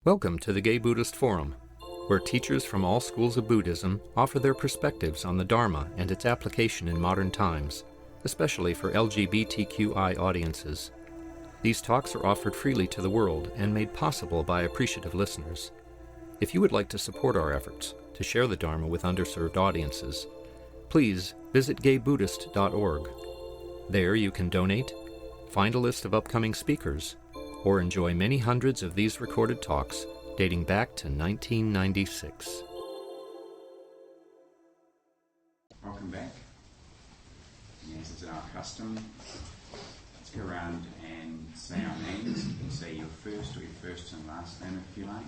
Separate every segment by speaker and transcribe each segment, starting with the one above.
Speaker 1: Welcome to the Gay Buddhist Forum, where teachers from all schools of Buddhism offer their perspectives on the Dharma and its application in modern times, especially for LGBTQI audiences. These talks are offered freely to the world and made possible by appreciative listeners. If you would like to support our efforts to share the Dharma with underserved audiences, please visit gaybuddhist.org. There you can donate, find a list of upcoming speakers, or enjoy many hundreds of these recorded talks dating back to 1996.
Speaker 2: Welcome back. As is our custom, let's go around and say our names. You can say your first and last name if you like.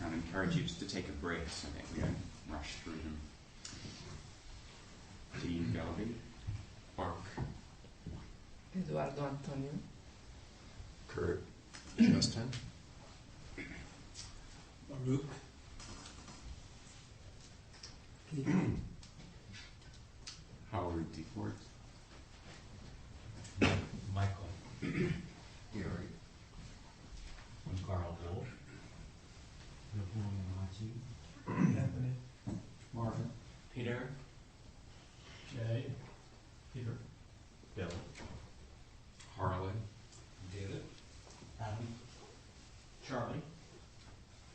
Speaker 2: I'd encourage you just to take a breath so that we don't rush through them. Dean Galloway. Mark.
Speaker 3: Eduardo Antonio.
Speaker 4: Kurt. Justin.
Speaker 5: Baruch.
Speaker 2: Howard DeFort.
Speaker 5: Michael.
Speaker 4: Gary.
Speaker 5: Carl Wolf.
Speaker 3: Anthony.
Speaker 5: Marvin.
Speaker 6: Peter.
Speaker 5: Jay. Peter.
Speaker 6: Bill.
Speaker 2: Harlan.
Speaker 6: David.
Speaker 5: Adam.
Speaker 6: Charlie.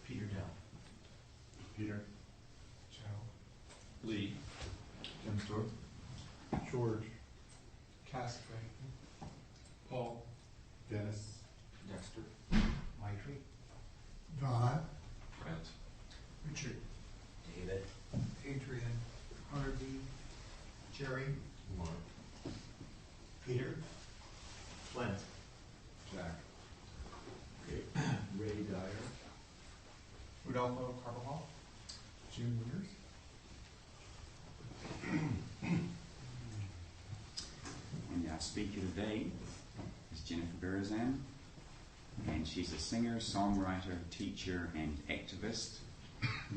Speaker 6: Peter Dell.
Speaker 5: Peter.
Speaker 6: Joe.
Speaker 5: Lee.
Speaker 4: Jim Stewart.
Speaker 5: George. Casper. Paul.
Speaker 4: Dennis.
Speaker 6: Dexter. Maitri.
Speaker 3: Rod.
Speaker 2: Brett.
Speaker 5: Richard.
Speaker 6: David.
Speaker 3: Adrian. Harvey. Jerry.
Speaker 4: Mark.
Speaker 6: Peter. Flint.
Speaker 4: Jack. Ray Dyer.
Speaker 5: Rudolfo Carvajal. Jim Winners.
Speaker 2: And our speaker today is Jennifer Berezan, and she's a singer, songwriter, teacher, and activist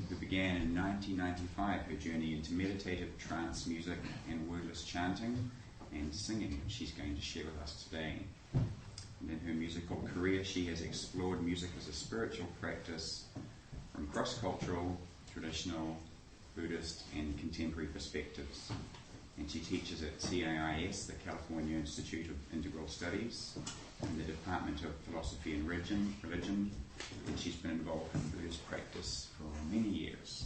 Speaker 2: who began in 1995 her journey into meditative trance music and wordless chanting and singing, which she's going to share with us today. And in her musical career, she has explored music as a spiritual practice from cross-cultural, traditional, Buddhist, and contemporary perspectives. And she teaches at CAIS, the California Institute of Integral Studies, in the Department of Philosophy and Religion, and she's been involved in Buddhist practice for many years.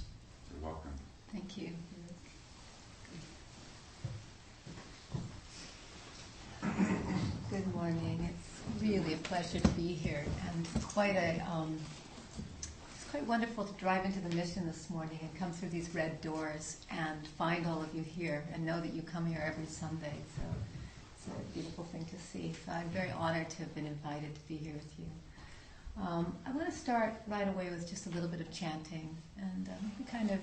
Speaker 2: So welcome.
Speaker 7: Thank you. Good morning. It's really a pleasure to be here, and it's quite wonderful to drive into the mission this morning and come through these red doors and find all of you here and know that you come here every Sunday. So it's a beautiful thing to see. So I'm very honored to have been invited to be here with you. I want to start right away with just a little bit of chanting, and we kind of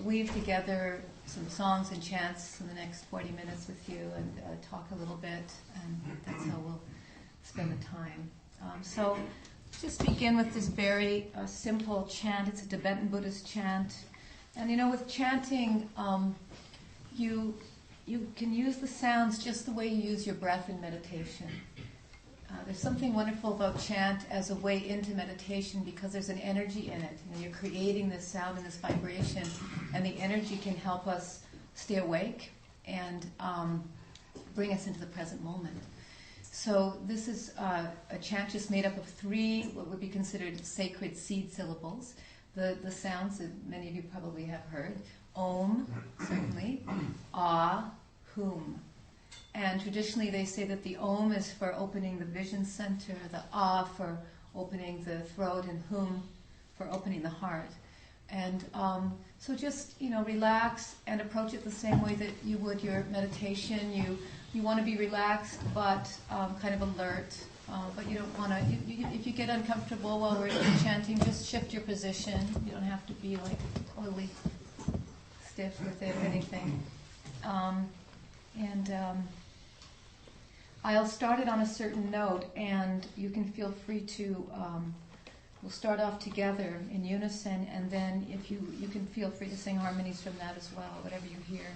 Speaker 7: weave together some songs and chants in the next 40 minutes with you and talk a little bit, and that's how we'll spend the time. So just begin with this very simple chant. It's a Tibetan Buddhist chant. And with chanting, you can use the sounds just the way you use your breath in meditation. There's something wonderful about chant as a way into meditation because there's an energy in it. You're creating this sound and this vibration, and the energy can help us stay awake and bring us into the present moment. So this is a chant just made up of 3 what would be considered sacred seed syllables. The sounds that many of you probably have heard. Om, certainly. Ah, Hum. And traditionally they say that the Om is for opening the vision center, the Ah for opening the throat, and Hum for opening the heart. And so just, relax and approach it the same way that you would your meditation. You want to be relaxed but kind of alert, but you don't want to, if you get uncomfortable while we're chanting, just shift your position. You don't have to be like totally stiff with it or anything. I'll start it on a certain note, and you can feel free to, we'll start off together in unison, and then if you can feel free to sing harmonies from that as well, whatever you hear.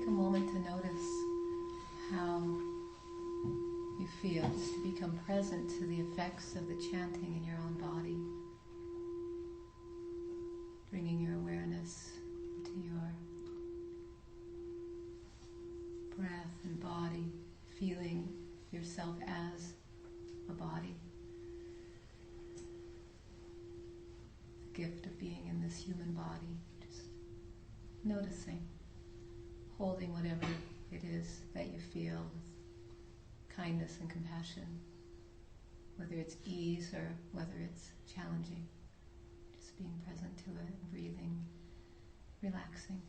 Speaker 7: take a moment to notice how you feel, just to become present to the effects of the chanting in your own body. Bringing your awareness to your breath and body, feeling yourself as a body. The gift of being in this human body, just noticing, holding whatever it is that you feel with kindness and compassion, whether it's ease or whether it's challenging. Just being present to it, breathing, relaxing.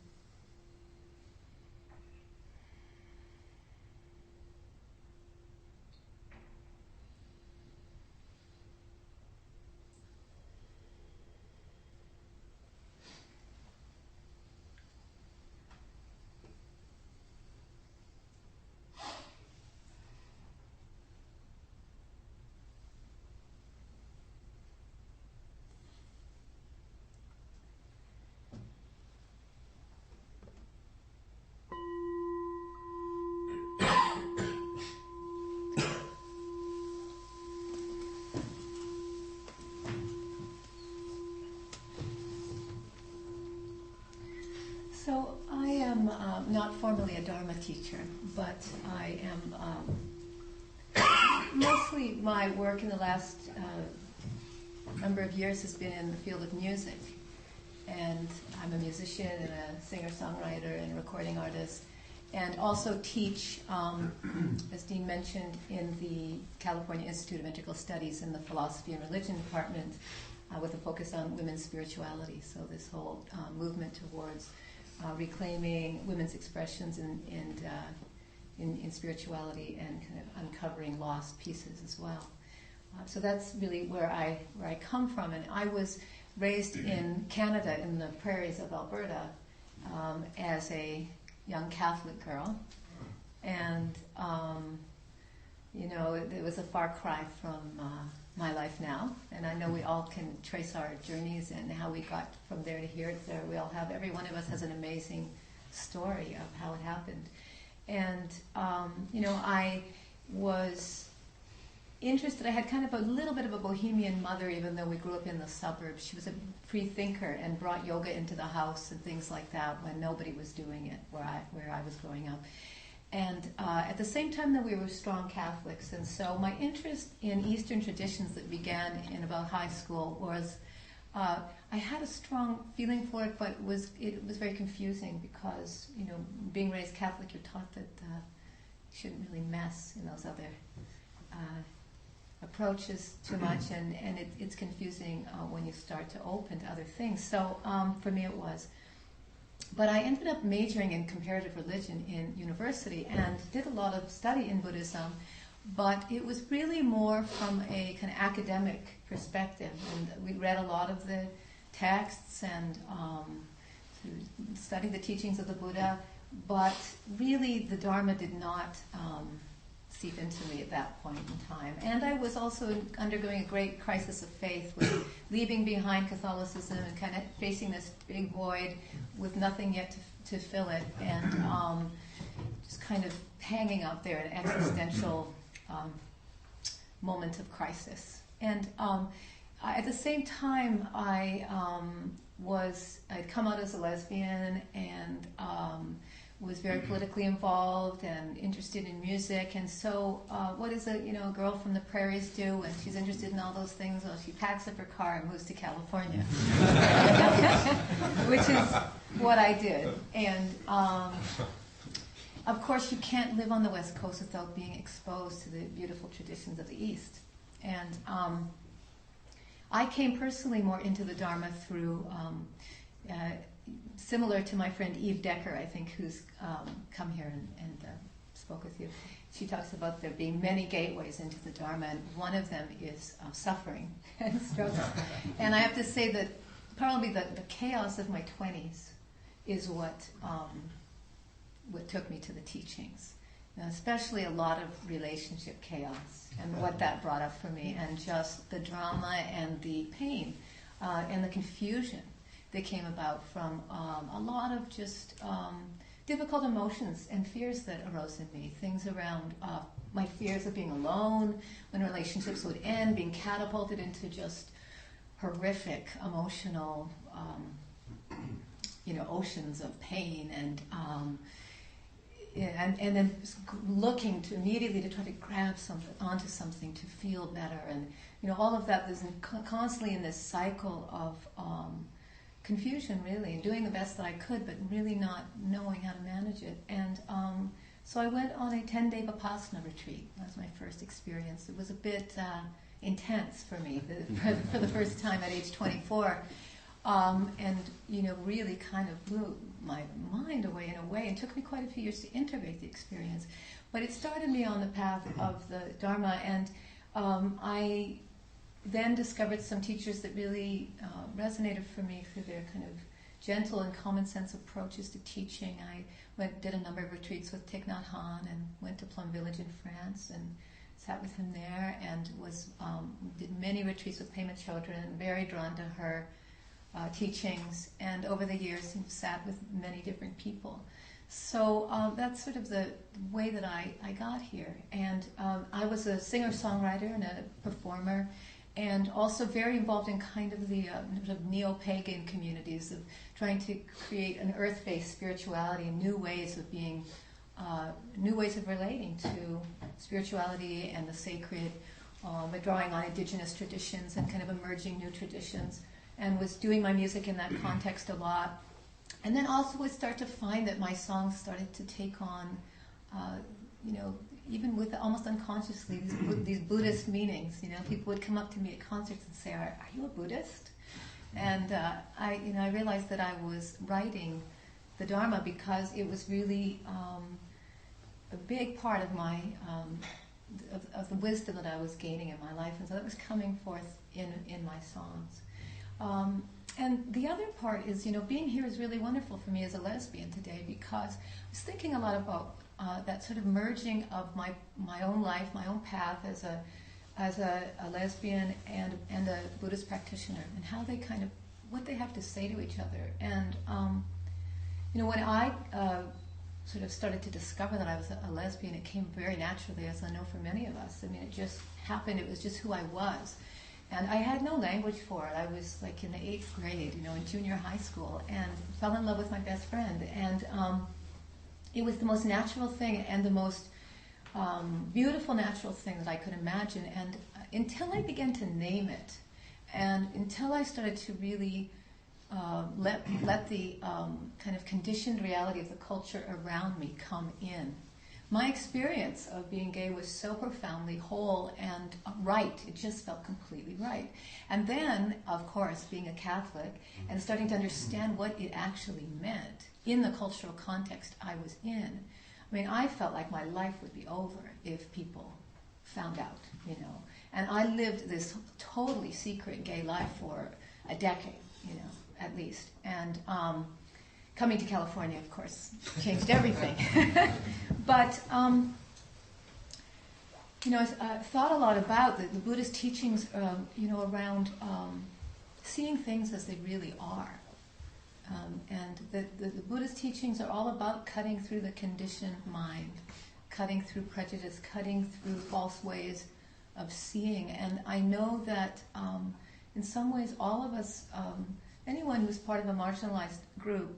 Speaker 7: So I am not formally a Dharma teacher, but I am mostly my work in the last number of years has been in the field of music. And I'm a musician and a singer-songwriter and a recording artist, and also teach, as Dean mentioned, in the California Institute of Integral Studies in the Philosophy and Religion Department with a focus on women's spirituality. So this whole movement towards reclaiming women's expressions in spirituality and kind of uncovering lost pieces as well. So that's really where I come from. And I was raised in Canada, in the prairies of Alberta, as a young Catholic girl. And, it was a far cry from my life now. And I know we all can trace our journeys and how we got from there to here to there. Every one of us has an amazing story of how it happened. And, I was interested. I had kind of a little bit of a bohemian mother, even though we grew up in the suburbs. She was a free thinker and brought yoga into the house and things like that when nobody was doing it where I was growing up. And at the same time that we were strong Catholics, and so my interest in Eastern traditions that began in about high school was, I had a strong feeling for it, but it was very confusing because, being raised Catholic, you're taught that you shouldn't really mess in those other approaches too much, and it's confusing when you start to open to other things. So for me it was. But I ended up majoring in comparative religion in university and did a lot of study in Buddhism, but it was really more from a kind of academic perspective. And we read a lot of the texts and studied the teachings of the Buddha, but really the Dharma did not seep into me at that point in time. And I was also undergoing a great crisis of faith with leaving behind Catholicism and kind of facing this big void with nothing yet to fill it, and just kind of hanging out there, an existential moment of crisis. And at the same time, I'd come out as a lesbian and was very politically involved and interested in music. And so what does a girl from the prairies do when she's interested in all those things? Well, she packs up her car and moves to California, which is what I did. And of course, you can't live on the West Coast without being exposed to the beautiful traditions of the East. And I came personally more into the Dharma through similar to my friend Eve Decker, I think, who's come here and spoke with you. She talks about there being many gateways into the Dharma, and one of them is suffering and struggle. And I have to say that probably the chaos of my 20s is what took me to the teachings. Especially a lot of relationship chaos and what that brought up for me, and just the drama and the pain and the confusion that came about from a lot of just difficult emotions and fears that arose in me. Things around my fears of being alone, when relationships would end, being catapulted into just horrific emotional, oceans of pain, and then looking to immediately to try to grab onto something to feel better, and all of that is constantly in this cycle of confusion, really, and doing the best that I could, but really not knowing how to manage it. And so I went on a 10-day Vipassana retreat. That was my first experience. It was a bit intense for me for the first time at age 24, and really kind of blew my mind away in a way, and took me quite a few years to integrate the experience. But it started me on the path of the Dharma, and I then discovered some teachers that really resonated for me for their kind of gentle and common sense approaches to teaching. I did a number of retreats with Thich Nhat Hanh, and went to Plum Village in France and sat with him there, and did many retreats with Pema Chodron, very drawn to her teachings, and over the years sat with many different people. So that's sort of the way that I got here. And I was a singer-songwriter and a performer, and also very involved in kind of the sort of neo-pagan communities of trying to create an earth-based spirituality and new ways of being, new ways of relating to spirituality and the sacred, by drawing on indigenous traditions and kind of emerging new traditions, and was doing my music in that context a lot. And then also would start to find that my songs started to take on, even with almost unconsciously, these Buddhist meanings. People would come up to me at concerts and say, "Are you a Buddhist?" And I realized that I was writing the Dharma because it was really a big part of my of the wisdom that I was gaining in my life, and so that was coming forth in my songs. And the other part is, being here is really wonderful for me as a lesbian today, because I was thinking a lot about that sort of merging of my own life, my own path as a lesbian and a Buddhist practitioner, and how they kind of, what they have to say to each other. And when I sort of started to discover that I was a lesbian, it came very naturally, as I know for many of us. I mean, it just happened. It was just who I was. And I had no language for it. I was like in the 8th grade, in junior high school, and fell in love with my best friend. And it was the most natural thing and the most beautiful natural thing that I could imagine. And until I began to name it, and until I started to really let the kind of conditioned reality of the culture around me come in, my experience of being gay was so profoundly whole and right. It just felt completely right. And then, of course, being a Catholic and starting to understand what it actually meant in the cultural context I was in, I mean, I felt like my life would be over if people found out, And I lived this totally secret gay life for a decade, at least. And coming to California, of course, changed everything. But, I thought a lot about the Buddhist teachings, around seeing things as they really are. And the Buddhist teachings are all about cutting through the conditioned mind, cutting through prejudice, cutting through false ways of seeing. And I know that in some ways all of us, anyone who's part of a marginalized group,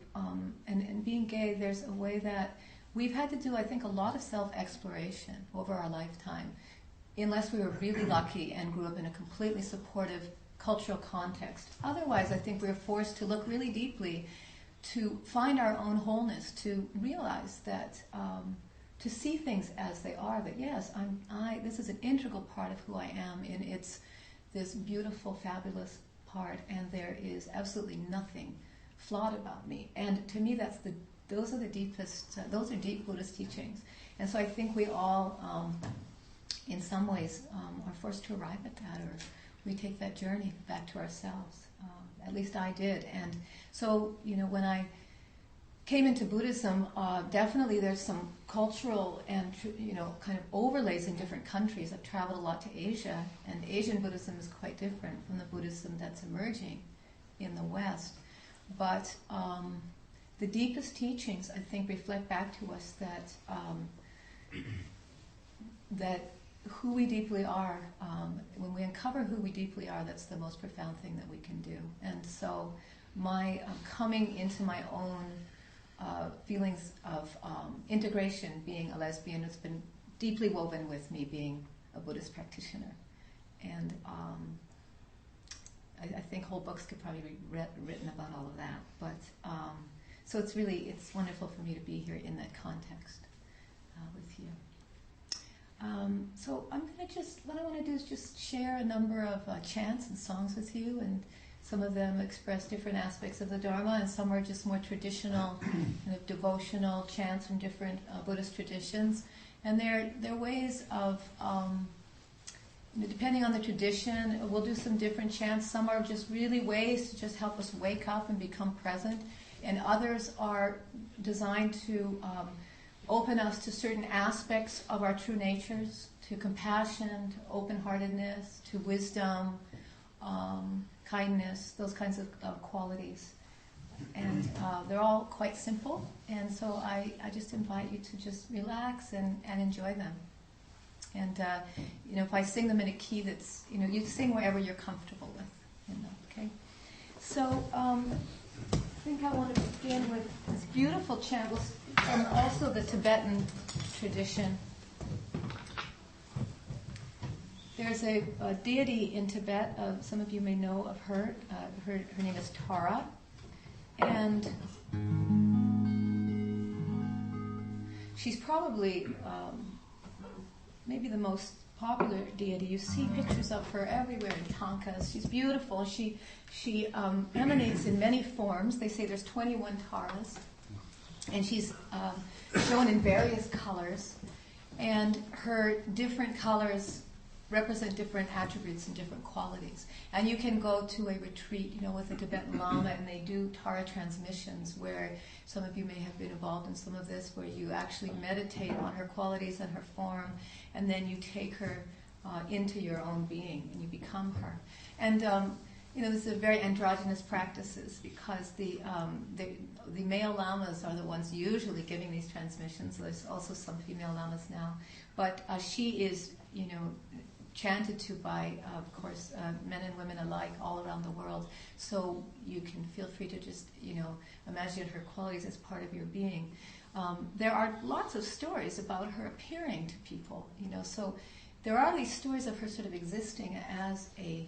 Speaker 7: and being gay, there's a way that we've had to do, I think, a lot of self-exploration over our lifetime, unless we were really lucky and grew up in a completely supportive cultural context. Otherwise, I think we're forced to look really deeply to find our own wholeness, to realize that, to see things as they are, that yes, this is an integral part of who I am, and it's this beautiful, fabulous part, and there is absolutely nothing flawed about me. And to me, those are deep Buddhist teachings. And so I think we all, in some ways, are forced to arrive at that, or we take that journey back to ourselves. At least I did. And so, when I came into Buddhism, definitely there's some cultural and, kind of overlays in different countries. I've traveled a lot to Asia, and Asian Buddhism is quite different from the Buddhism that's emerging in the West. But the deepest teachings, I think, reflect back to us that that who we deeply are, when we uncover who we deeply are, that's the most profound thing that we can do. And so my coming into my own feelings of integration, being a lesbian, has been deeply woven with me being a Buddhist practitioner. And I think whole books could probably be written about all of that. But so it's wonderful for me to be here in that context with you. So I'm going to what I want to do is just share a number of chants and songs with you, and some of them express different aspects of the Dharma, and some are just more traditional, kind of devotional chants from different Buddhist traditions. And they're ways of, depending on the tradition, we'll do some different chants. Some are just really ways to just help us wake up and become present, and others are designed to open us to certain aspects of our true natures, to compassion, to open-heartedness, to wisdom, kindness, those kinds of qualities. And they're all quite simple, and so I just invite you to just relax and enjoy them. And if I sing them in a key that's, you sing wherever you're comfortable with, okay? So I think I want to begin with this beautiful chant from also the Tibetan tradition. There's a deity in Tibet, some of you may know of her. Her name is Tara. And she's probably maybe the most popular deity. You see pictures of her everywhere in tankas. She's beautiful. She emanates in many forms. They say there's 21 Taras. And she's shown in various colors. And her different colors represent different attributes and different qualities. And you can go to a retreat, with a Tibetan Lama, and they do Tara transmissions, where some of you may have been involved in some of this, where you actually meditate on her qualities and her form, and then you take her into your own being, and you become her. And this is very androgynous practices, because the male lamas are the ones usually giving these transmissions. There's also some female lamas now, but she is, chanted to by, of course, men and women alike all around the world. So you can feel free to just, imagine her qualities as part of your being. There are lots of stories about her appearing to people, So there are these stories of her sort of existing as a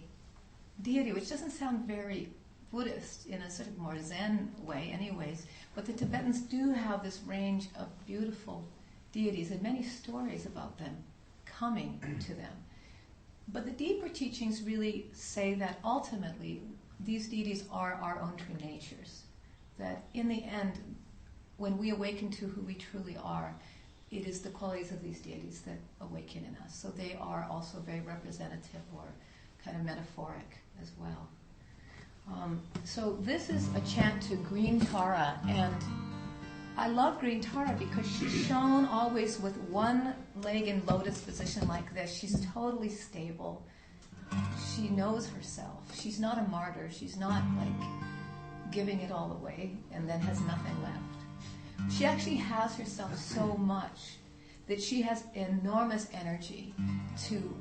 Speaker 7: deity, which doesn't sound very Buddhist in a sort of more Zen way anyways. But the Tibetans do have this range of beautiful deities and many stories about them coming to them. But the deeper teachings really say that ultimately these deities are our own true natures. That in the end, when we awaken to who we truly are, it is the qualities of these deities that awaken in us. So they are also very representative or kind of metaphoric as well. So this is a chant to Green Tara, and I love Green Tara because she's shown always with one leg in lotus position like this. She's totally stable. She knows herself. She's not a martyr. She's not like giving it all away and then has nothing left. She actually has herself so much that she has enormous energy to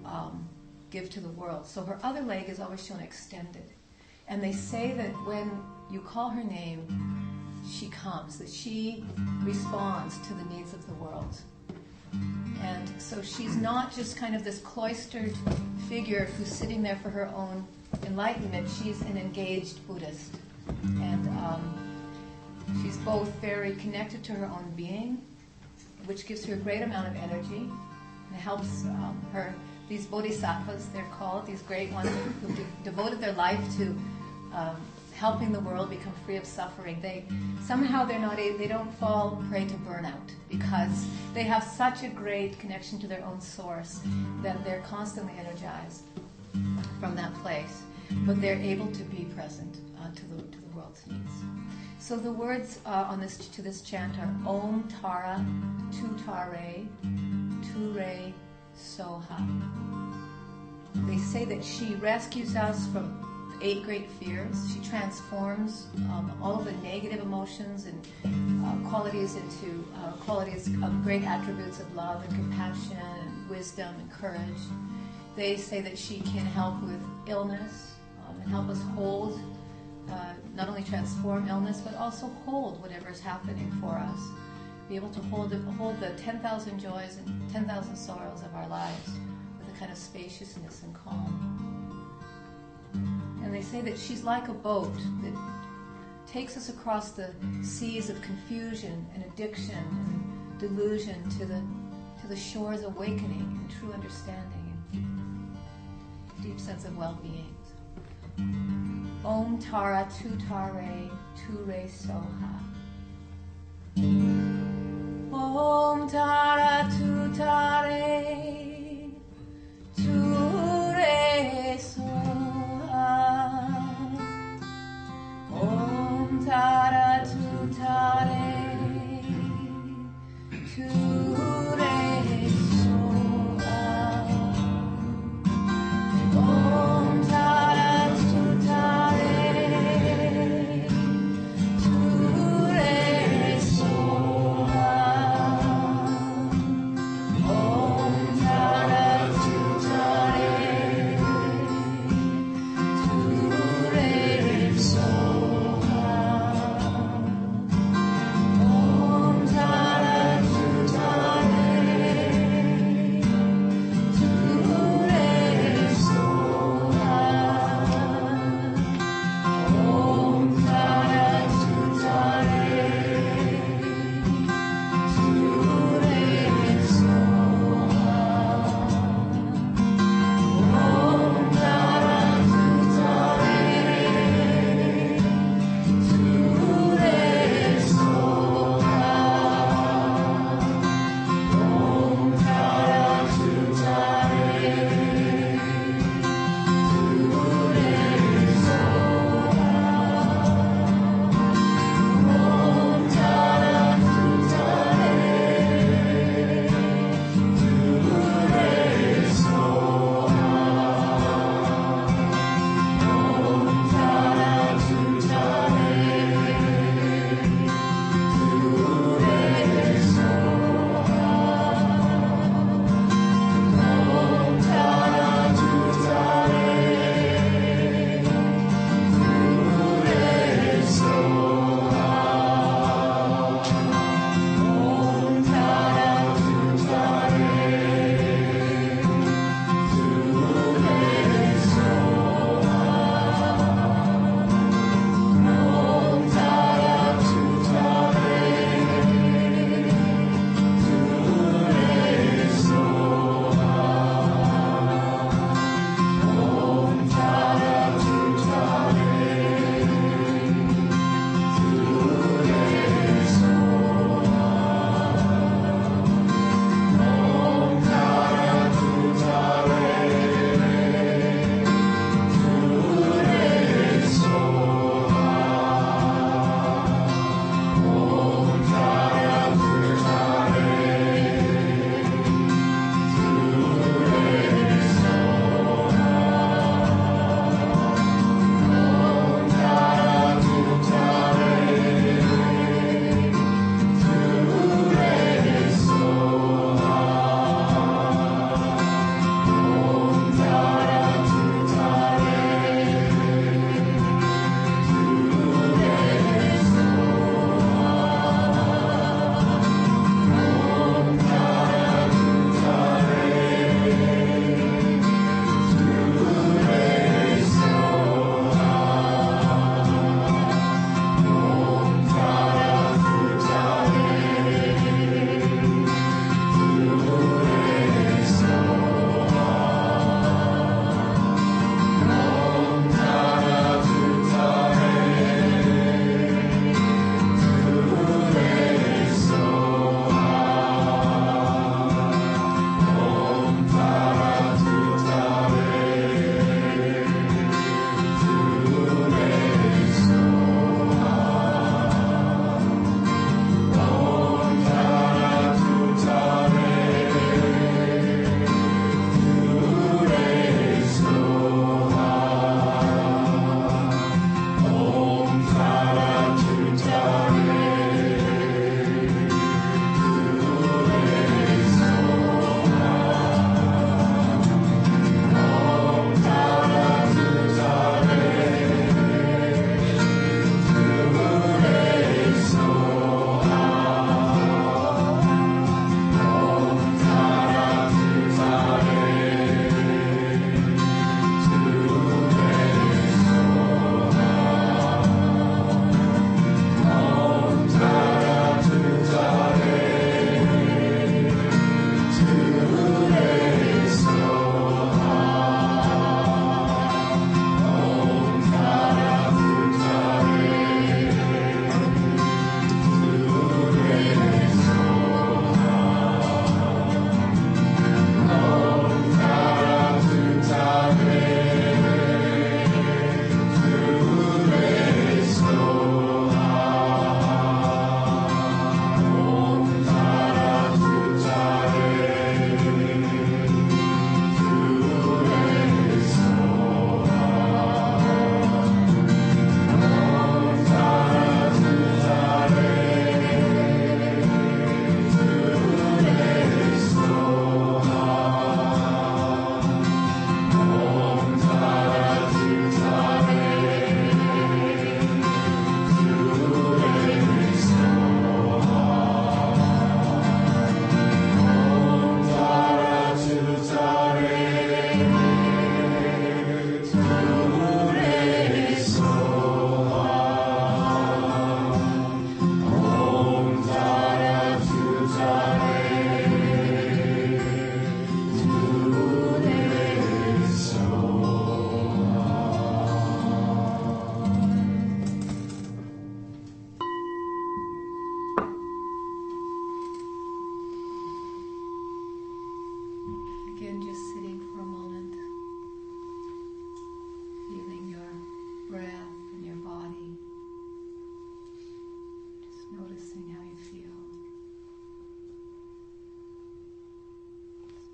Speaker 7: give to the world. So her other leg is always shown extended. And they say that when you call her name, she comes, that she responds to the needs of the world. And so she's not just kind of this cloistered figure who's sitting there for her own enlightenment. She's an engaged Buddhist. And she's both very connected to her own being, which gives her a great amount of energy. And it helps her, these bodhisattvas, they're called, these great ones who devoted their life to helping the world become free of suffering. They don't fall prey to burnout because they have such a great connection to their own source that they're constantly energized from that place. But they're able to be present to the world's needs. So the words to this chant are Om Tara Tu Tare Tu Re Soha. They say that she rescues us from 8 great fears. She transforms all of the negative emotions and qualities into qualities of great attributes of love and compassion and wisdom and courage. They say that she can help with illness and help us hold, not only transform illness, but also hold whatever is happening for us. Be able to hold the 10,000 joys and 10,000 sorrows of our lives with a kind of spaciousness and calm. And they say that she's like a boat that takes us across the seas of confusion and addiction and delusion to the shores of awakening and true understanding and deep sense of well-being. Om Tara Tu Tare Tu Re Soha. Om Tara Tu Tare Tu Re Soha. Om Tara Tu Tare Tu Re Soha. Om Tara Tu Tare Tu Re Soha.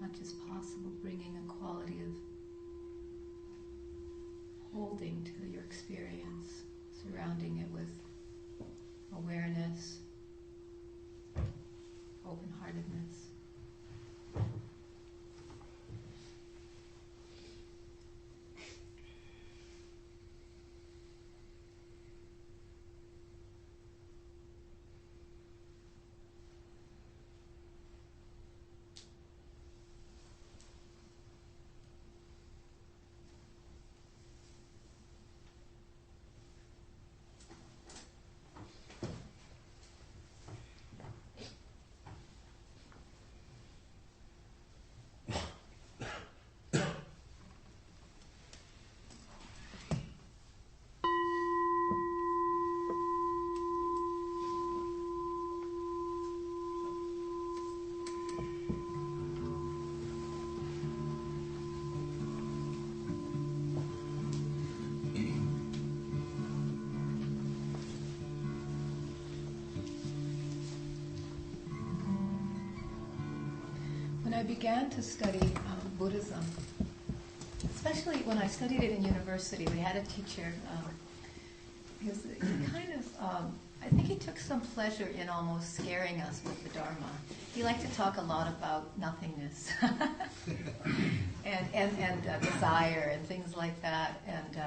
Speaker 7: much as possible, bringing a quality of holding to your experience, surrounding it with awareness, open-heartedness. When I began to study Buddhism, especially when I studied it in university, we had a teacher, he kind of, I think he took some pleasure in almost scaring us with the Dharma. He liked to talk a lot about nothingness and desire and things like that. And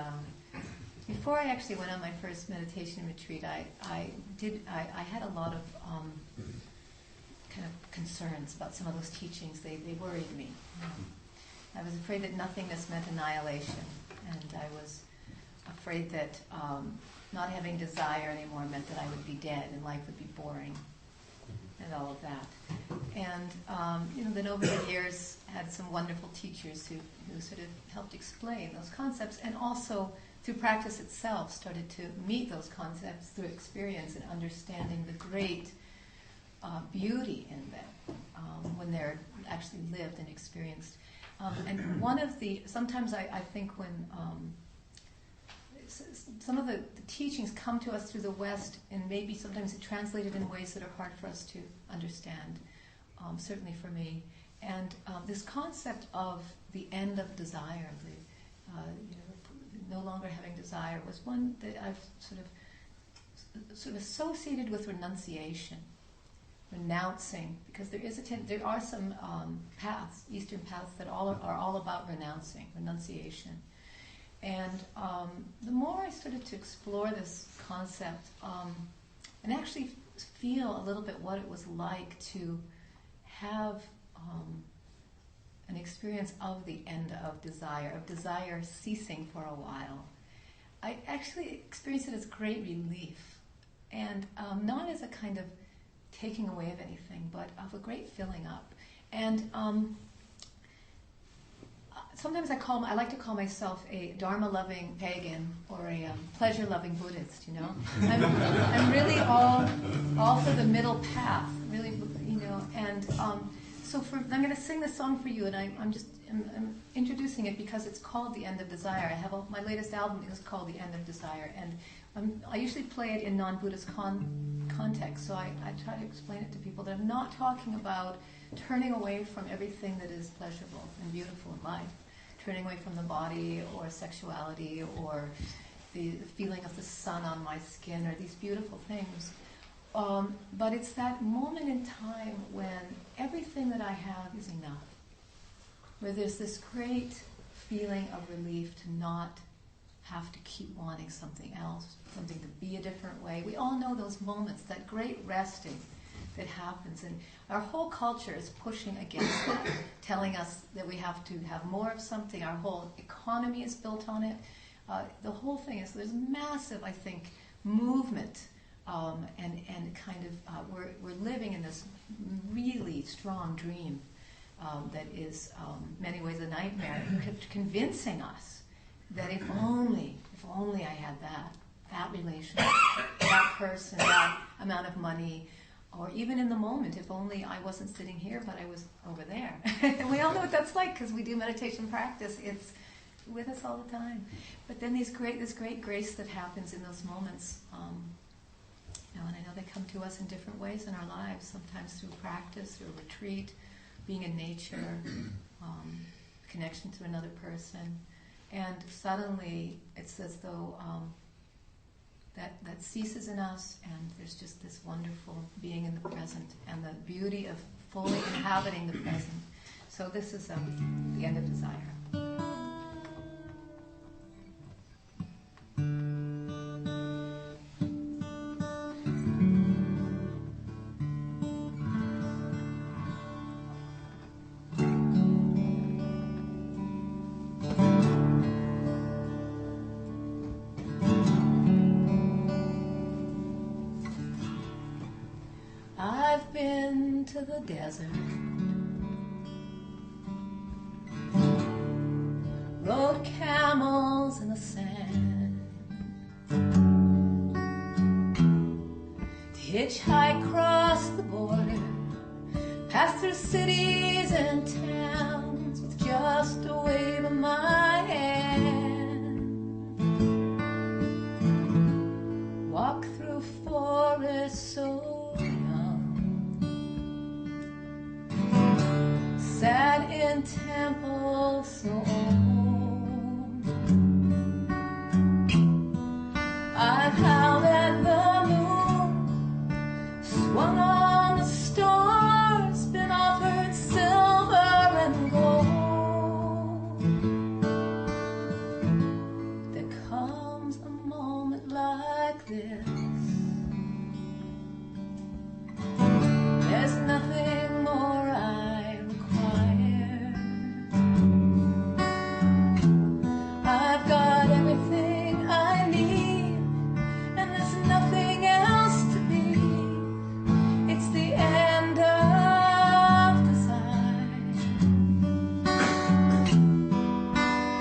Speaker 7: before I actually went on my first meditation retreat, I had a lot of kind of concerns about some of those teachings. They worried me. I was afraid that nothingness meant annihilation, and I was afraid that not having desire anymore meant that I would be dead and life would be boring, and all of that. And then over the years, had some wonderful teachers who sort of helped explain those concepts, and also through practice itself started to meet those concepts through experience and understanding the great beauty in them when they're actually lived and experienced. And one of the, sometimes I think when some of the teachings come to us through the West, and maybe sometimes it's translated in ways that are hard for us to understand, certainly for me. And this concept of the end of desire, no longer having desire, was one that I've sort of associated with renunciation. Renouncing, because there are some paths, Eastern paths, that are all about renunciation. And the more I started to explore this concept and actually feel a little bit what it was like to have an experience of the end of desire ceasing for a while, I actually experienced it as great relief, and not as a kind of taking away of anything, but of a great filling up. And sometimes I like to call myself a Dharma-loving pagan or a pleasure-loving Buddhist. I'm really all for the middle path, really, And so I'm going to sing this song for you, and I'm introducing it because it's called "The End of Desire." I have my latest album is called "The End of Desire," and I usually play it in non-Buddhist context, so I try to explain it to people that I'm not talking about turning away from everything that is pleasurable and beautiful in life, turning away from the body or sexuality or the feeling of the sun on my skin or these beautiful things. But it's that moment in time when everything that I have is enough, where there's this great feeling of relief to not have to keep wanting something else, something to be a different way. We all know those moments, that great resting that happens, and our whole culture is pushing against that, telling us that we have to have more of something. Our whole economy is built on it. The whole thing is, there's massive, I think, movement, and kind of we're living in this really strong dream that is many ways a nightmare, convincing us that if only I had that relationship, that person, that amount of money, or even in the moment, if only I wasn't sitting here but I was over there. And we all know what that's like because we do meditation practice. It's with us all the time. But then this great grace that happens in those moments, and I know they come to us in different ways in our lives, sometimes through practice, through retreat, being in nature, connection to another person, and suddenly it's as though that ceases in us, and there's just this wonderful being in the present and the beauty of fully inhabiting the present. So this is the end of desire. I've been to the desert, rode camels in the sand, hitchhike across the border, pass through cities and towns with just a wave of my hand, walk through forests so sat in temples so old. I've howled at the moon, swung on the stars, been offered silver and gold. There comes a moment like this. There's nothing more I require. I've got everything I need, and there's nothing else to be. It's the end of desire.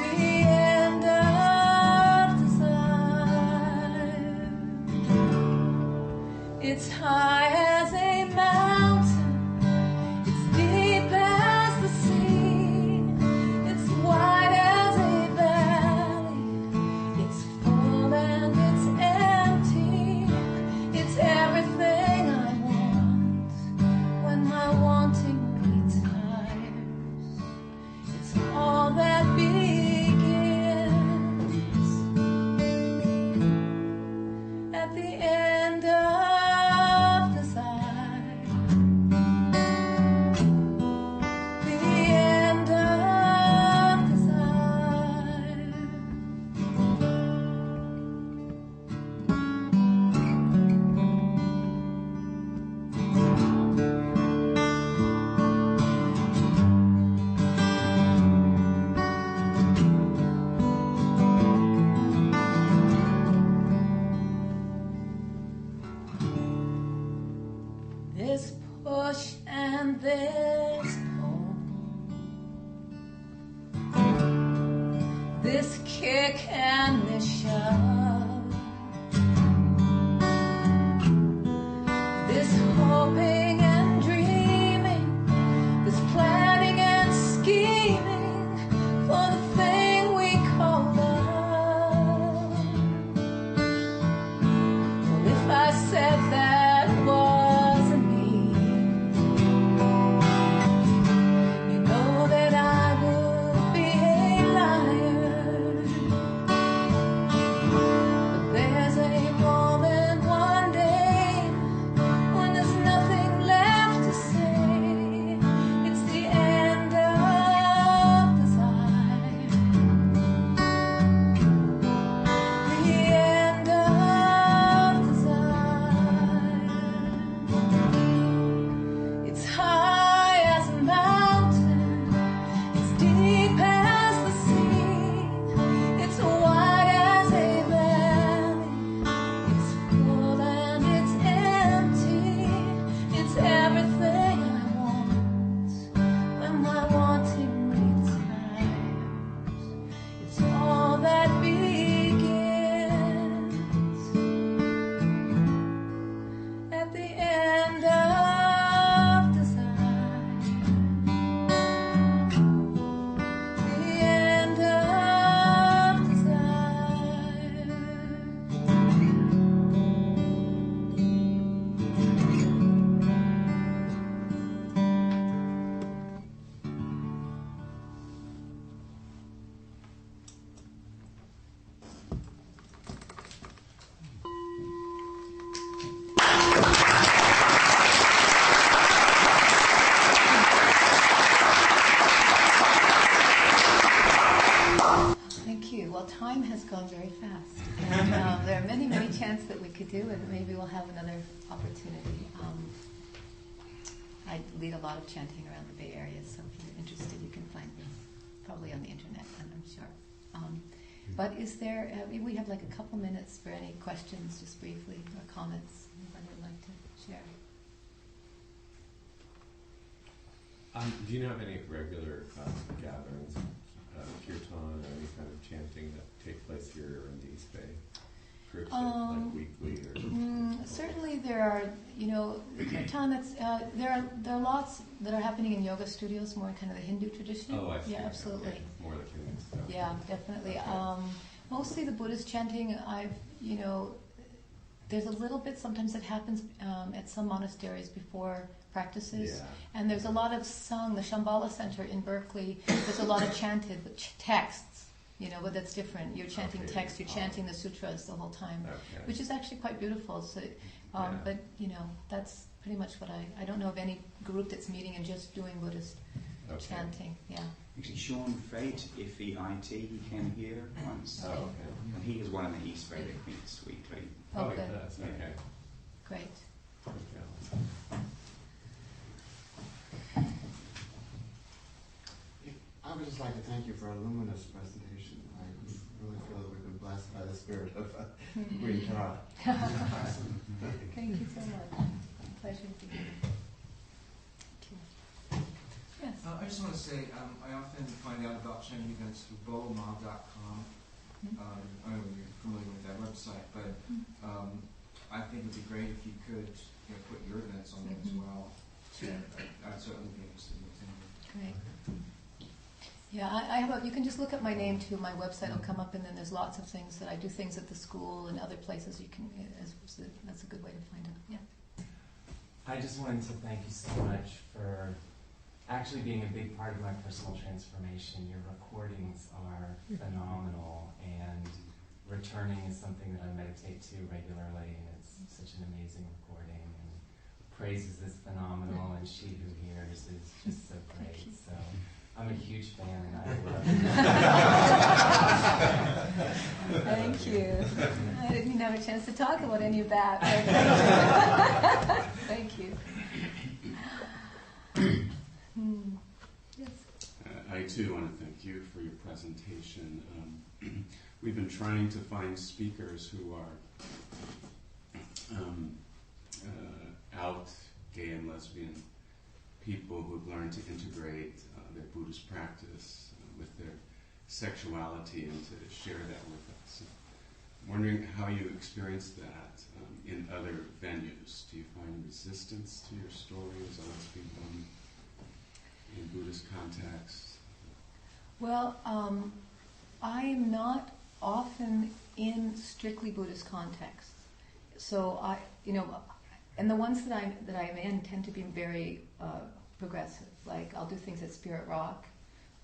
Speaker 7: The end of desire. It's high as a mountain, it's deep as the sea, it's wide as a valley, it's full and it's empty, it's everything I want when my wanting retires, it's all that begins at the end of desire. The end of desire. This push and this pull, this kick and this shove, this hoping and dreaming, this planning and scheming for the thing we call love. Well, if I said that wasn't me, you know that I would be a liar. time has gone very fast. And there are many, many chants that we could do, and maybe we'll have another opportunity. I lead a lot of chanting around the Bay Area, so if you're interested, you can find me probably on the internet, I'm sure. But is there, maybe we have like a couple minutes for any questions, just briefly, or comments anybody would like to share?
Speaker 8: Do you know of any regular gatherings, kirtan or any kind of chanting that take place here in the East Bay? Groups like weekly or
Speaker 7: certainly there are, kirtan. There are lots that are happening in yoga studios, more in kind of the Hindu tradition.
Speaker 8: Oh, I see.
Speaker 7: Yeah, absolutely.
Speaker 8: Okay. More like Hindu stuff.
Speaker 7: Yeah, definitely.
Speaker 8: Okay.
Speaker 7: Mostly the Buddhist chanting. There's a little bit sometimes that happens at some monasteries before practices,
Speaker 8: Yeah.
Speaker 7: and there's a lot of sung. The Shambhala Center in Berkeley, there's a lot of chanted texts. But that's different. You're chanting text, you're chanting the sutras the whole time, which is actually quite beautiful. So, but that's pretty much what I don't know of any group that's meeting and just doing Buddhist chanting. Yeah.
Speaker 2: Actually, Sean Fate, F-E-I-T, he came here once.
Speaker 8: Oh, okay.
Speaker 2: And he is one of the East Bay that meets weekly.
Speaker 7: Oh,
Speaker 8: he
Speaker 7: good.
Speaker 8: does. Okay.
Speaker 7: Great.
Speaker 8: Okay.
Speaker 4: I would just like to thank you for a luminous presentation. I really feel that we've been blessed by the spirit of Green Tara.
Speaker 7: Thank you so much. Pleasure to be here. Yes.
Speaker 9: I just want to say, I often find out about chanting events through bomob.com. I don't know if you're familiar with that website, but I think it would be great if you could put your events on there as well. So I'd certainly be interested in attending.
Speaker 7: Great. Yeah, I have you can just look at my name too. My website will come up, and then there's lots of things that I do things at the school and other places. That's a good way to find it. Yeah.
Speaker 10: I just wanted to thank you so much for actually being a big part of my personal transformation. Your recordings are phenomenal, and returning is something that I meditate to regularly, and it's such an amazing recording. And praises is phenomenal, and she who hears is just so great. So I'm a huge fan, and I love it.
Speaker 7: Thank you. I didn't even have a chance to talk about any of that. But thank you. Thank you. Yes.
Speaker 11: I too want to thank you for your presentation. We've been trying to find speakers who are out gay and lesbian people who've learned to integrate their Buddhist practice with their sexuality and to share that with us. I'm wondering how you experience that in other venues. Do you find resistance to your story as a lesbian woman in Buddhist contexts?
Speaker 7: Well, I am not often in strictly Buddhist contexts. So and the ones that I'm in tend to be very progressive. Like I'll do things at Spirit Rock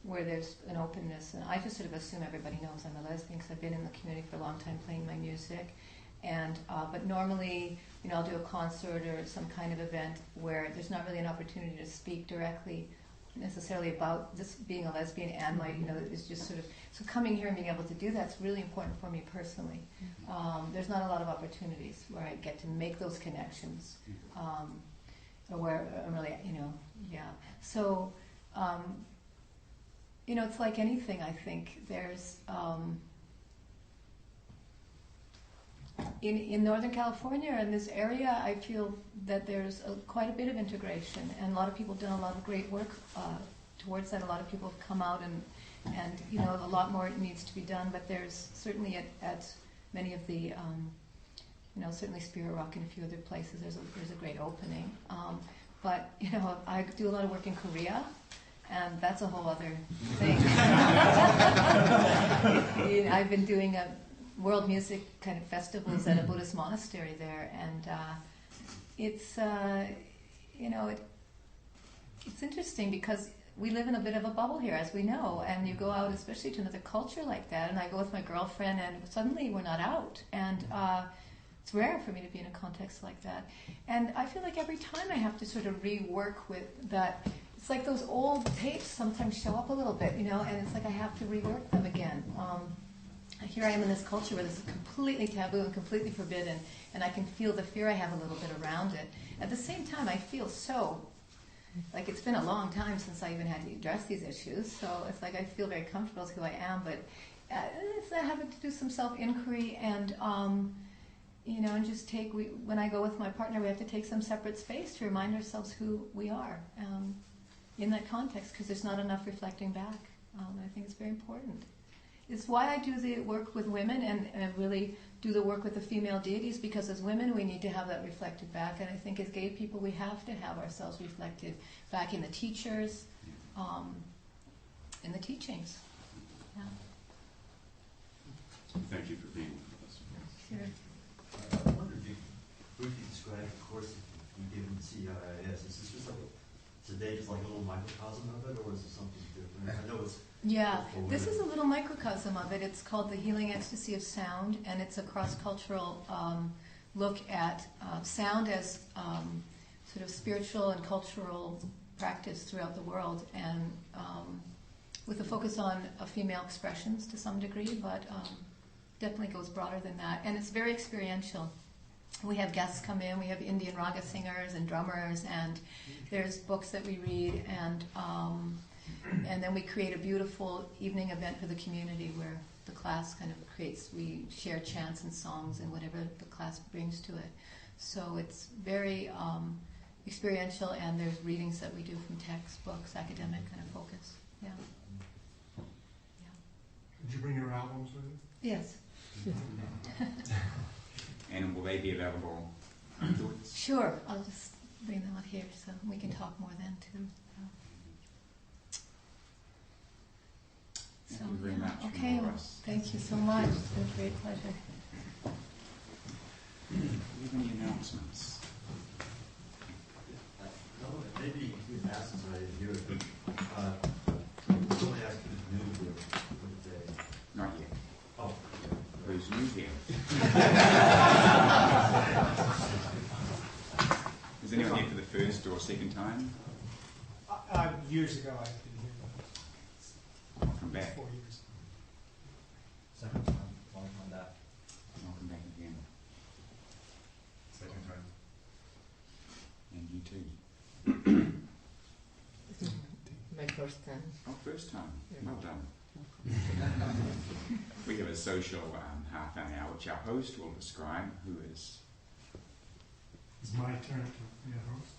Speaker 7: where there's an openness, and I just sort of assume everybody knows I'm a lesbian because I've been in the community for a long time playing my music. And but normally, I'll do a concert or some kind of event where there's not really an opportunity to speak directly necessarily about this being a lesbian and my, it's just sort of, so coming here and being able to do that's really important for me personally. There's not a lot of opportunities where I get to make those connections, or where I'm really, So, it's like anything, I think. There's, in Northern California, in this area, I feel that there's quite a bit of integration, and a lot of people have done a lot of great work towards that. A lot of people have come out, and a lot more needs to be done. But there's certainly at many of the, certainly Spirit Rock and a few other places, there's a great opening. But I do a lot of work in Korea, and that's a whole other thing. I've been doing world music kind of festivals at a Buddhist monastery there, and it's it's interesting because we live in a bit of a bubble here, as we know, and you go out, especially to another culture like that, and I go with my girlfriend, and suddenly we're not out, and it's rare for me to be in a context like that, and I feel like every time I have to sort of rework with that. It's like those old tapes sometimes show up a little bit, and it's like I have to rework them again. here I am in this culture where this is completely taboo and completely forbidden, and I can feel the fear I have a little bit around it. At the same time, I feel so, like it's been a long time since I even had to address these issues, so it's like I feel very comfortable with who I am, but it's having to do some self-inquiry and, and just when I go with my partner, we have to take some separate space to remind ourselves who we are in that context, because there's not enough reflecting back. I think it's very important. It's why I do the work with women and really do the work with the female deities, because as women we need to have that reflected back, and I think as gay people we have to have ourselves reflected back in the teachers, in the teachings. Yeah.
Speaker 11: Thank you for being with us.
Speaker 7: Sure.
Speaker 6: I wonder if you briefly describe the course you give in CIIS. Is this just like today, just like a little microcosm of it, or is it something different? I know it's
Speaker 7: this is a little microcosm of it. It's called The Healing Ecstasy of Sound, and it's a cross-cultural look at sound as sort of spiritual and cultural practice throughout the world, and with a focus on female expressions to some degree, but definitely goes broader than that. And it's very experiential. We have guests come in, we have Indian raga singers and drummers, and there's books that we read, and then we create a beautiful evening event for the community where the class kind of we share chants and songs and whatever the class brings to it. So it's very experiential, and there's readings that we do from textbooks, academic kind of focus. Yeah.
Speaker 5: Did you bring your albums with you?
Speaker 7: Yes.
Speaker 2: And will they be available afterwards?
Speaker 7: Sure. I'll just bring them out here so we can talk more then too.
Speaker 2: Thank you very much.
Speaker 7: Okay. Well, thank you so much. It's been a great pleasure.
Speaker 2: Do you have any announcements?
Speaker 6: No, maybe you can ask us, I didn't hear it, but somebody asked who's new here for the day.
Speaker 2: Not yet.
Speaker 6: Oh.
Speaker 2: Who's new here? Is anyone here for the first or second time?
Speaker 3: Years ago, I didn't hear that.
Speaker 2: Welcome back.
Speaker 3: 4 years.
Speaker 6: Second time, long time back.
Speaker 2: Welcome back again.
Speaker 6: Second time.
Speaker 2: And you too.
Speaker 3: My first time.
Speaker 2: Oh, first time. Well done. We have a social half an hour, which our host will describe, who is...
Speaker 5: It's my turn to be a host.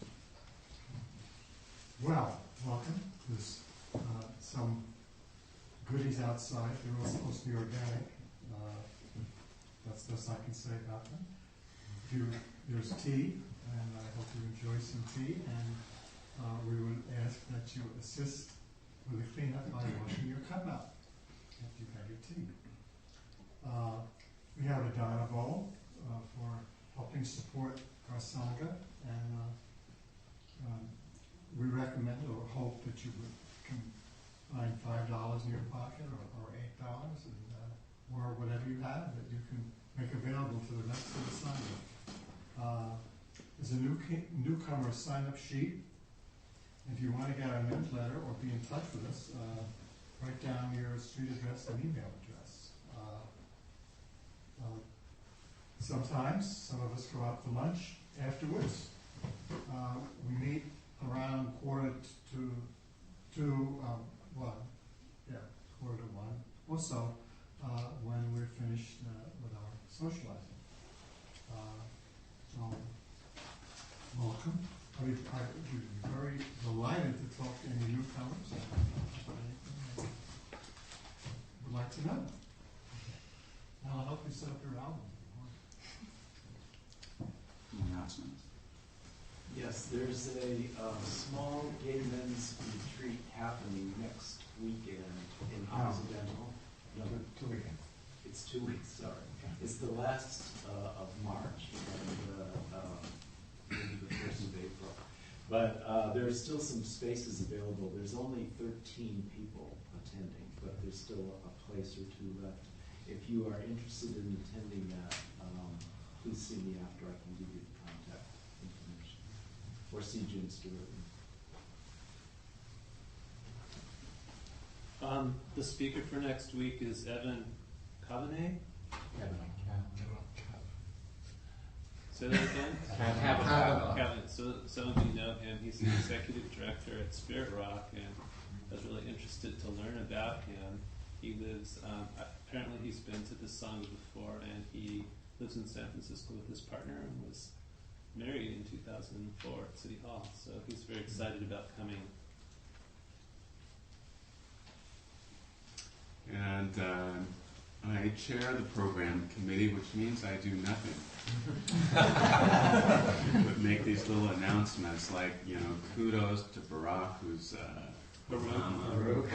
Speaker 5: Well, welcome. There's some goodies outside. They're all supposed to be organic. That's the best I can say about them. There's tea, and I hope you enjoy some tea. And we would ask that you assist with the cleanup by washing your cup out after you've had your tea. We have a dana bowl for helping support our Sangha, and we recommend or hope that you can find $5 in your pocket or $8 or whatever you have that you can make available to the rest of the Sangha. There's a newcomer sign-up sheet. If you want to get our newsletter or be in touch with us, write down your street address and email address. Sometimes some of us go out for lunch afterwards. We meet around quarter to 1. Yeah, quarter to 1 or so when we're finished with our socializing. So, welcome. I'd be very delighted to talk to any newcomers. Would like to know. I'll help you set up your album.
Speaker 2: Announcements.
Speaker 12: Yes, there's a small gay men's retreat happening next weekend in Occidental. Another
Speaker 4: 2 weekends.
Speaker 12: It's 2 weeks, sorry. It's the last of March and maybe the 1st of April. But there's still some spaces available. There's only 13 people attending, but there's still a place or two left. If you are interested in attending that, please see me after. I can give you the contact information. Or see Jim Stewart.
Speaker 13: The speaker for next week is Evan Cabernet? Say that again?
Speaker 10: Cabernet.
Speaker 13: So some of you know him. He's the executive director at Spirit Rock, and I was really interested to learn about him. He lives, apparently he's been to the Sangha before, and he lives in San Francisco with his partner and was married in 2004 at City Hall. So he's very excited about coming.
Speaker 11: And I chair the program committee, which means I do nothing. But make these little announcements like, kudos to Barack, who's
Speaker 13: Baruch.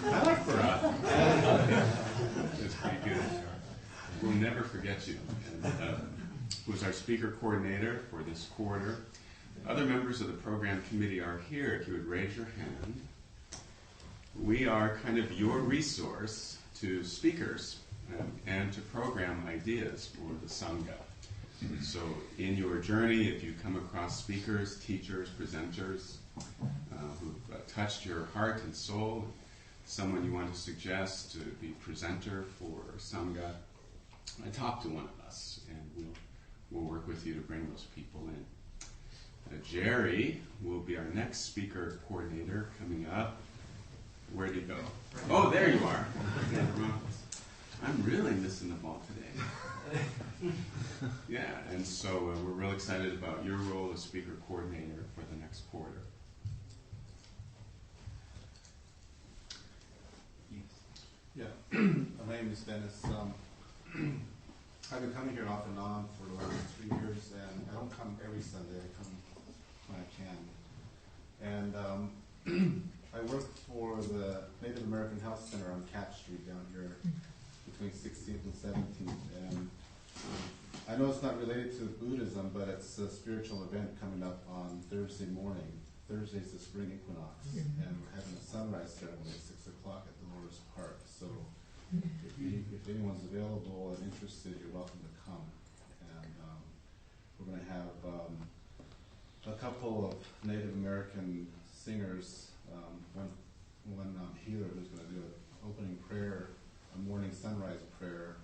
Speaker 11: I like Barack. That's pretty good. We'll never forget you. And, who's our speaker coordinator for this quarter. Other members of the program committee are here. If you would raise your hand. We are kind of your resource to speakers and to program ideas for the Sangha. So in your journey, if you come across speakers, teachers, presenters who've touched your heart and soul, someone you want to suggest to be presenter for Sangha, talk to one of us and we'll work with you to bring those people in. Jerry will be our next speaker coordinator coming up. Where'd he go? Oh, there you are. I'm really missing the ball today. Yeah, and so we're real excited about your role as speaker coordinator for the next quarter.
Speaker 4: Yeah, my name is Dennis. I've been coming here off and on for the last 3 years, and I don't come every Sunday. I come when I can. And I work for the Native American Health Center on Cat Street down here between 16th and 17th. And I know it's not related to Buddhism, but it's a spiritual event coming up on Thursday morning. Thursday's the spring equinox, and we're having a sunrise ceremony at 6 o'clock at Dolores Park. So if anyone's available and interested, you're welcome to come. And we're going to have a couple of Native American singers, one healer who's going to do an opening prayer, a morning sunrise prayer,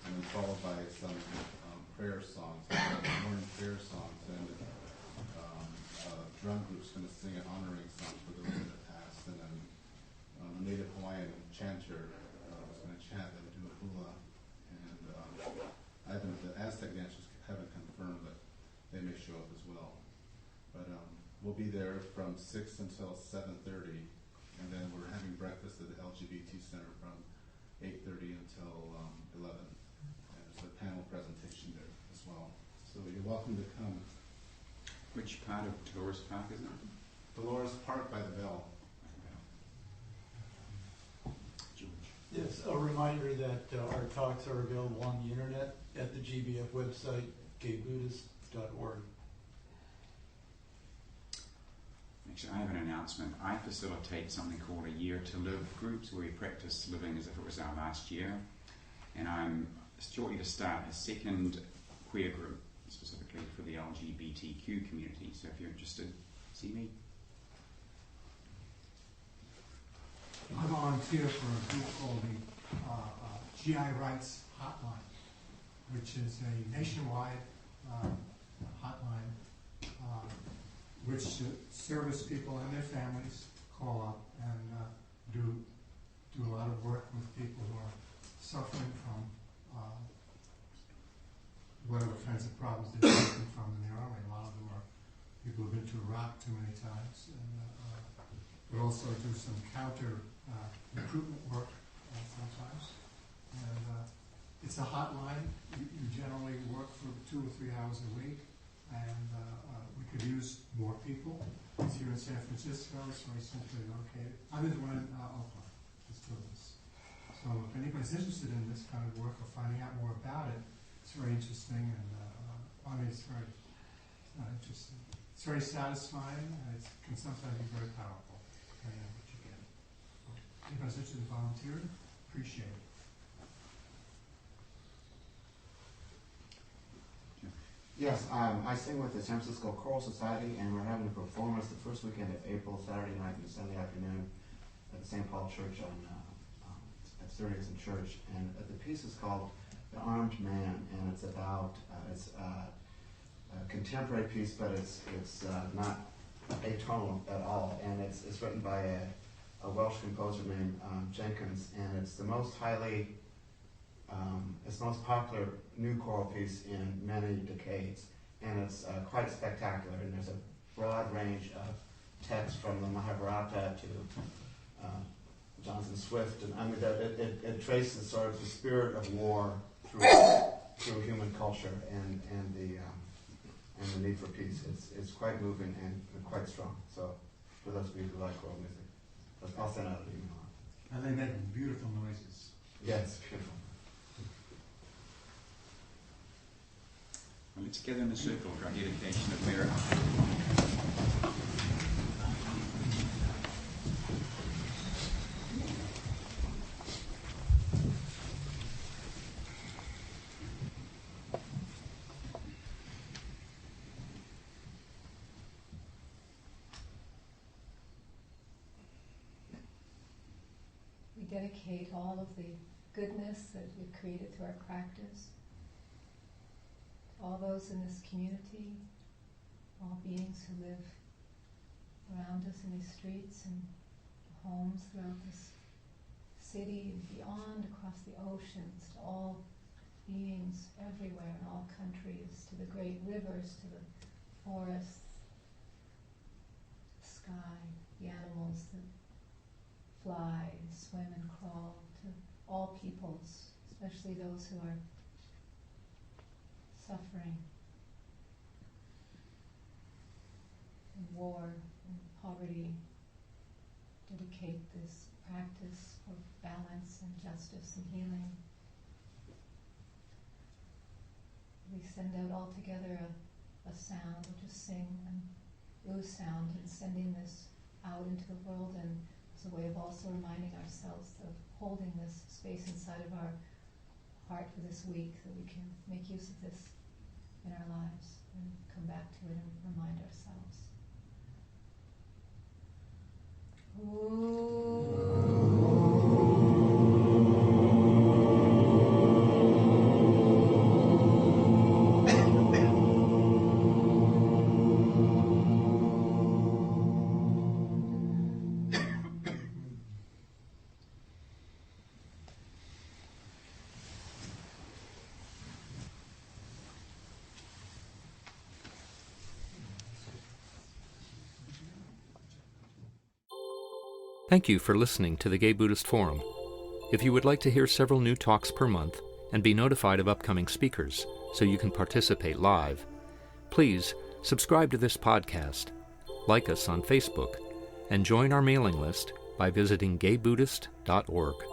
Speaker 4: and then followed by some prayer songs, morning prayer songs, and a drum group's going to sing an honoring song for those that have passed, and then a Native Hawaiian chanter is going to chant and do a hula, and the Aztec dancers haven't confirmed, but they may show up as well. But we'll be there from 6 until 7:30, and then we're having breakfast at the LGBT Center from 8:30 until 11. And there's a panel presentation there as well. So you're welcome to come.
Speaker 2: Which part of Dolores Park is it?
Speaker 4: Dolores Park by the Bell.
Speaker 2: George.
Speaker 14: Yes, a reminder that our talks are available on the internet at the GBF website, gaybuddhist.org.
Speaker 2: Actually, I have an announcement. I facilitate something called a Year to Live groups where we practice living as if it was our last year. And I'm shortly to start a second queer group, specifically for the LGBTQ community. So if you're interested, see me.
Speaker 5: I volunteer for a group called the GI Rights Hotline, which is a nationwide hotline which service people and their families call up and do a lot of work with people who are suffering from whatever kinds of problems they're suffering from in their army. A lot of them are people who've been to Iraq too many times, and but also do some counter recruitment work sometimes. And it's a hotline. You generally work for 2 or 3 hours a week, and we could use more people. It's here in San Francisco. It's very simply located. I'm in one in Oakland. There's 2 of us. So if anybody's interested in this kind of work or finding out more about it, it's very interesting, and I mean, it's not interesting. It's very satisfying, and it can sometimes be very powerful, depending on what you get. If anybody's interested in volunteering, appreciate it.
Speaker 4: Yes, I sing with the San Francisco Choral Society, and we're having a performance the first weekend of April, Saturday night and Sunday afternoon at the St. Paul Church at 30th and Church. And the piece is called The Armed Man, and it's about, it's a contemporary piece, but it's not atonal at all. And it's written by a Welsh composer named Jenkins, and it's the most it's the most popular new choral piece in many decades, and it's quite spectacular. And there's a broad range of texts from the Mahabharata to Jonathan Swift, and I mean it traces sort of the spirit of war through human culture and the need for peace. It's quite moving and quite strong. So for those of you who like choral music, I'll send out an email.
Speaker 5: And they make beautiful noises.
Speaker 4: Yes, beautiful.
Speaker 2: Let's gather in a circle for our dedication of merit.
Speaker 7: We dedicate all of the goodness that we've created through our practice, all those in this community, all beings who live around us in these streets and homes throughout this city and beyond, across the oceans, to all beings everywhere in all countries, to the great rivers, to the forests, the sky, the animals that fly and swim and crawl, to all peoples, especially those who are suffering in war and poverty. Dedicate this practice for balance and justice and healing. We send out all together a sound. We'll just sing an ooh sound and sending this out into the world, and as a way of also reminding ourselves of holding this space inside of our heart for this week, that we can make use of this in our lives and come back to it and remind ourselves.
Speaker 1: Thank you for listening to the Gay Buddhist Forum. If you would like to hear several new talks per month and be notified of upcoming speakers so you can participate live, please subscribe to this podcast, like us on Facebook, and join our mailing list by visiting gaybuddhist.org.